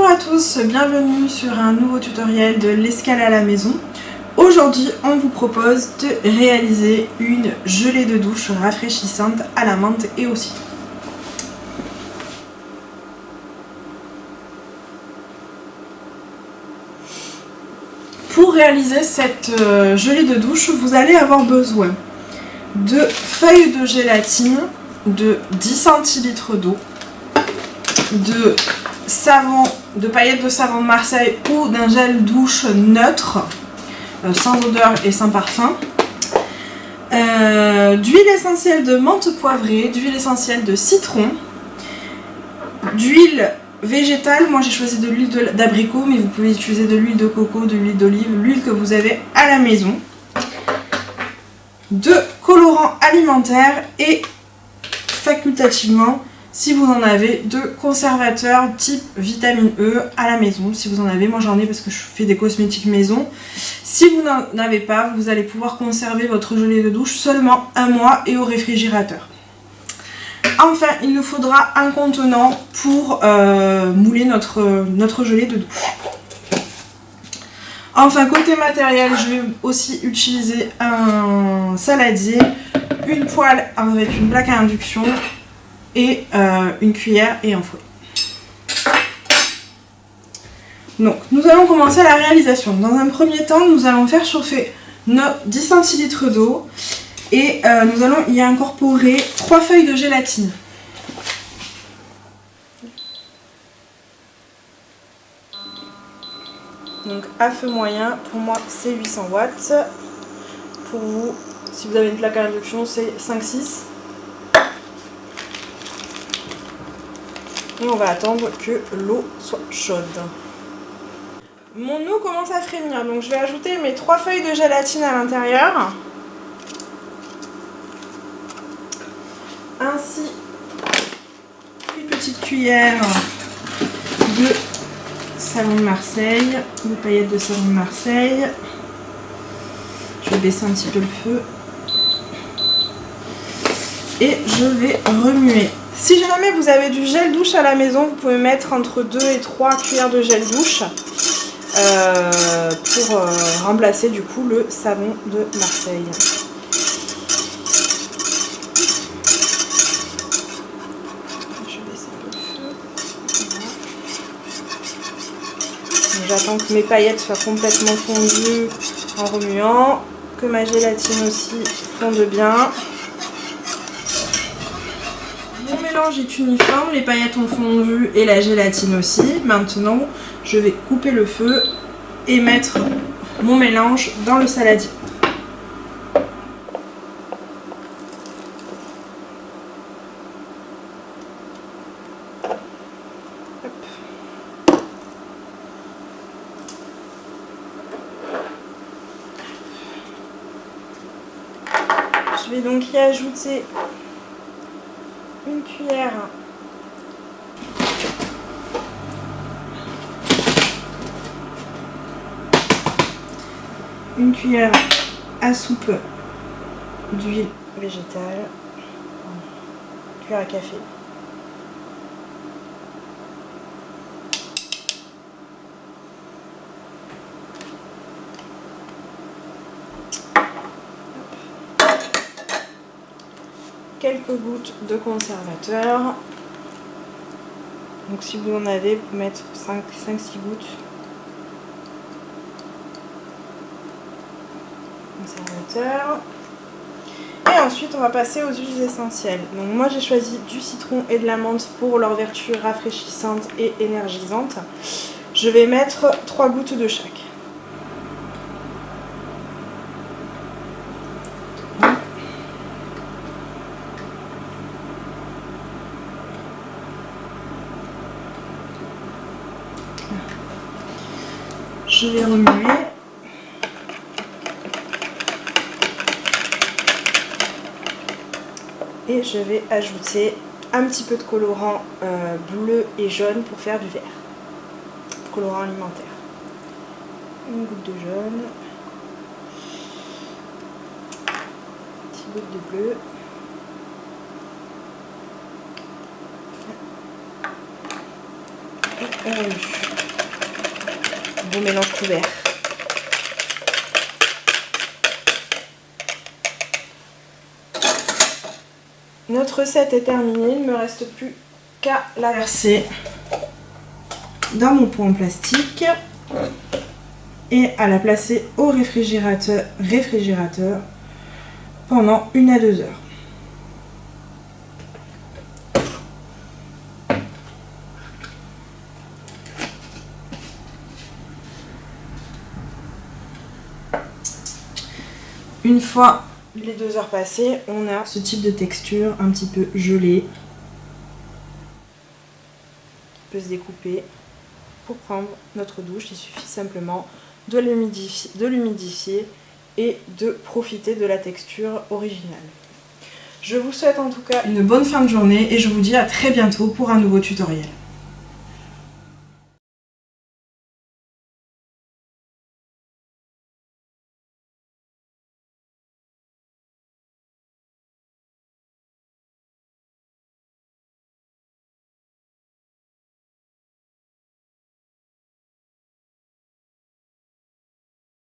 Bonjour à tous, bienvenue sur un nouveau tutoriel de l'escale à la maison. Aujourd'hui, on vous propose de réaliser une gelée de douche rafraîchissante à la menthe et au citron. Pour réaliser cette gelée de douche, vous allez avoir besoin de feuilles de gélatine, de 10 centilitres d'eau, de paillettes de savon de Marseille ou d'un gel douche neutre, sans odeur et sans parfum, d'huile essentielle de menthe poivrée, d'huile essentielle de citron, d'huile végétale. Moi j'ai choisi de l'huile d'abricot, mais vous pouvez utiliser de l'huile de coco, de l'huile d'olive, l'huile que vous avez à la maison, de colorants alimentaires et facultativement, si vous en avez, de conservateurs type vitamine E à la maison. Si vous en avez, moi j'en ai parce que je fais des cosmétiques maison. Si vous n'en avez pas, vous allez pouvoir conserver votre gelée de douche seulement un mois et au réfrigérateur. Enfin, il nous faudra un contenant pour mouler notre gelée de douche. Enfin, côté matériel, je vais aussi utiliser un saladier, une poêle avec une plaque à induction, et une cuillère et un fouet. Donc nous allons commencer la réalisation. Dans un premier temps, nous allons faire chauffer nos 10 centilitres d'eau et nous allons y incorporer 3 feuilles de gélatine. Donc à feu moyen, pour moi c'est 800 watts. Pour vous, si vous avez une plaque à induction, c'est 5-6. Et on va attendre que l'eau soit chaude. Mon eau commence à frémir, donc je vais ajouter mes 3 feuilles de gélatine à l'intérieur. Ainsi une petite cuillère de savon de Marseille, de paillettes de savon de Marseille. Je vais baisser un petit peu le feu. Et je vais remuer. Si jamais vous avez du gel douche à la maison, vous pouvez mettre entre 2 et 3 cuillères de gel douche pour remplacer du coup le savon de Marseille. Je baisse un peu le feu. Voilà. J'attends que mes paillettes soient complètement fondues en remuant, que ma gélatine aussi fonde bien. Mon mélange est uniforme, les paillettes ont fondu et la gélatine aussi. Maintenant, je vais couper le feu et mettre mon mélange dans le saladier. Hop. Je vais donc y ajouter une cuillère à soupe d'huile végétale, cuillère à café. Quelques gouttes de conservateur. Donc si vous en avez, vous pouvez mettre 5-6 gouttes. Conservateur. Et ensuite on va passer aux huiles essentielles. Donc moi j'ai choisi du citron et de la menthe pour leur vertu rafraîchissante et énergisante. Je vais mettre 3 gouttes de chaque. Je vais remuer. Et je vais ajouter un petit peu de colorant bleu et jaune pour faire du vert. Colorant alimentaire. Une goutte de jaune. Une petite goutte de bleu. Et on remue. vos mélanges couverts. Notre recette est terminée, il ne me reste plus qu'à la verser dans mon pot en plastique et à la placer au réfrigérateur pendant 1 à 2 heures. Une fois les 2 heures passées, on a ce type de texture un petit peu gelée qui peut se découper. Pour prendre notre douche, il suffit simplement de l'humidifier et de profiter de la texture originale. Je vous souhaite en tout cas une bonne fin de journée et je vous dis à très bientôt pour un nouveau tutoriel.